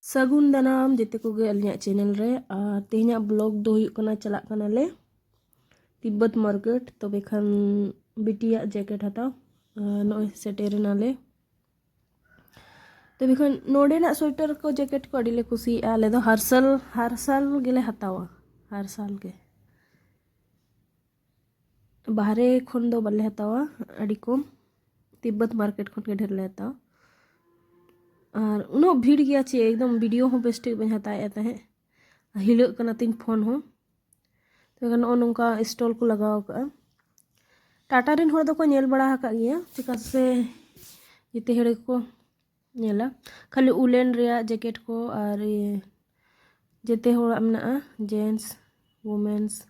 सगुन दानाम जेते को गे अलिया चैनल रे तेहना ब्लॉग दो हुयुक कना चला कना ले तिब्बत मार्केट तबे खान बिटिया जैकेट हताव नॉय सेटेरना ले तबे खान नोडे ना स्वेटर को जैकेट को अडिले कुसी आले दो हर साल गेले हतावा हर साल के बाहरे खन दो बल्ले हतावा अडी कम तिब्बत मार्केट खन के ढेर ले हतावा और उनो भीड़ गया चे एकदम वीडियो हो बेस्ट बन हताया तहे हिलक कना तीन फोन हो तो नोंका स्टॉल को लगाव का टाटा रिन होड़ दो को नेल बड़ा हका गया चिका से जिते हेड़े को नेला खाली उलेन रिया जैकेट को और ये जेते होड़ मना जेंट्स वुमेन्स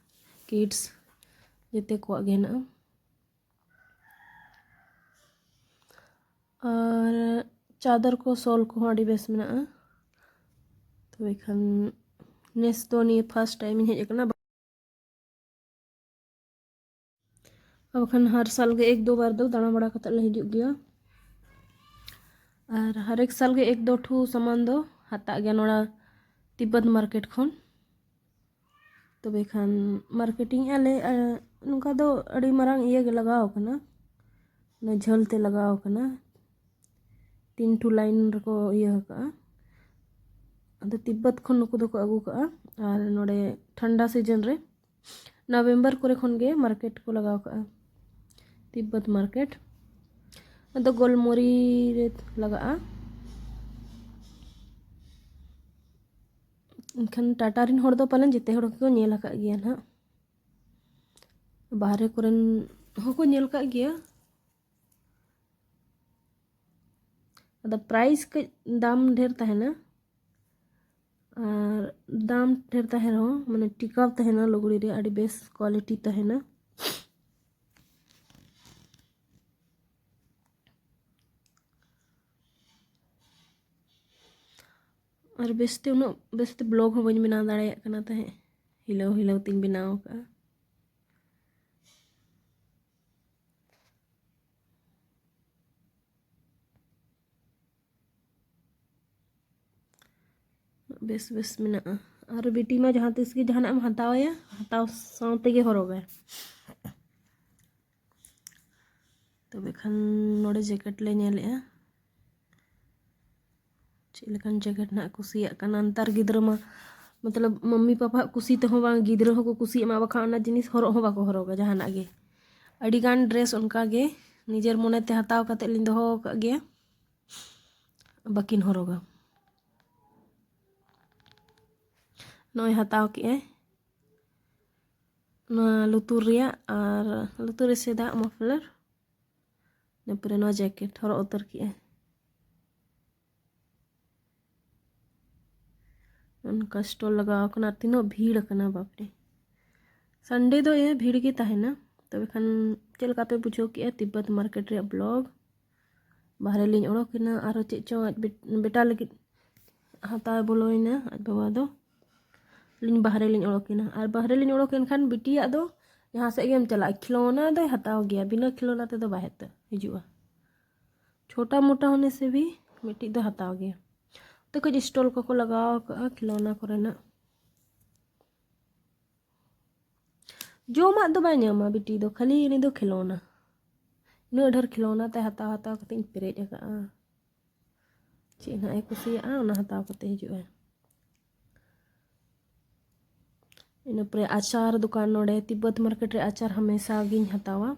किड्स जेते को आगे ना और चादर को सोल को अड़ी बेस में तो खान नेस तो नहीं फर्स्ट टाइम हेज कना अब खान हर साल के एक दो बार दो दाना बड़ा कत ले हिजुग गया और हर एक साल के एक दो ठू सामान दो हता गया नोड़ा तिब्बत मार्केट खन तबे खान मार्केटिंग आले नुका दो अड़ी मरांग ये लगाव कना न झलते लगाव कना 3 ठू लाइन को ये का अदो तिब्बत खन नुको दो को अगू का और नोड़े ठंडा सीजन रे नवंबर करे खन गे मार्केट को लगाव का तिब्बत मार्केट अदो गोलमोरी रे लगा इनखान टाटा रिन होड़ दो पालन जिते होड़ को नेल हका गया ना बाहरे कोरेन होको नेल का गया अदा प्राइस के दाम ढेर तहना और दाम ढेर तहना माने टिकाव तहना लुगड़ी रे अड़ी बेस क्वालिटी तहना और बेस्ते उनो बेस्ते ब्लॉग हो बन बना दाड़े कना तहे हिलाव हिलाव तीन बनाव का बेस बेस में और बेटी में जहाँ तीस की जहाँ हताया हताव साते के हरोगा तो बेखान नोड़े जैकेट ले नेले चेलकान जैकेट ना कुसिया कना अंतर गिद्र मा मतलब मम्मी पापा कुसी ते हो बा गिद्र हो को कुसी मा बखा ना जिनिस हरो हो बाको हरोगा जहाँ ना गे अड़ीगान ड्रेस उनका गे निजेर मोने ते हताव कते लिंद हो का गे बकिन हरोगा नोय हताव के लुतुर रिया और लुतुर से दा मफलर नपुरे नो जैकेट हरो उतर के उनका स्टॉल लगाव कना तीनो भीड़ कना बापरे संडे दो ये भीड़ के तहना तबे खान चल का पे बुझो के तिब्बत मार्केट रे ब्लॉग बाहरे लिन ओड़ोकिना आरो चे चो बेटा लगी हता बोलोइना आज बाबा दो लिन बाहरे लिन ओड़ोकिना और बाहरे लिन ओड़ोकिन खान बिटिया दो यहाँ से गेम चला खिलौना दो हताव गया बिना खिलौना ते दो बाहर तो हिजुआ छोटा मोटा होने से भी मिट्टी दो हताव गया तो कुछ स्टॉल को लगाव का खिलौना कोरेना जो मा दो बाय ᱧᱟᱢᱟ बिटी दो खाली इनी दो खिलौना इन ढेर खिलौना ते हताव हताव कते पेरेज का चे ना ए कुसिया ओना हताव कते हिजुआ इन परे आचार दुकान नोड़े तिब्बत मार्केट रे आचार हमेशा गिन हतावा